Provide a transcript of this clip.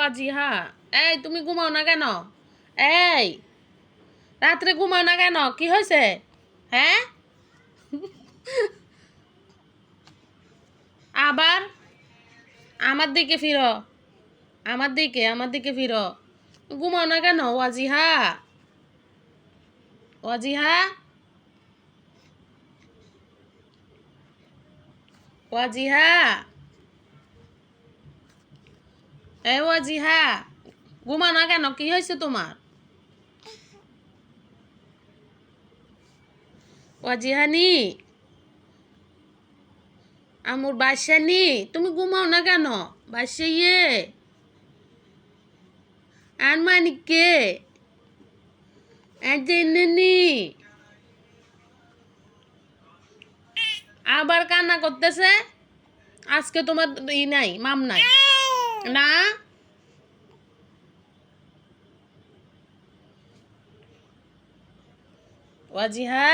ওয়াজিহা, এই তুমি ঘুমাও না কেন? এই রাত্রে ঘুমাও না কেন? কি হয়েছে? হ্যাঁ, আবার আমার দিকে ফিরো, আমার দিকে ফিরো। ঘুমাও না কেন ওয়াজিহা? ওয়াজিহা, ওয়াজিহা, এ ওয়াজিহা, ঘুমাও না কেন? কি হয়েছে তোমার? ওয়াজিহানি, আমুর বাসানি, তুমি ঘুমাও না কেন? বাসা ইয়ে আর মানিককে জেনেনি আবার কান্না করতেছে। আজকে তোমার নাই, মাম নাই না। ওয়াজিহা,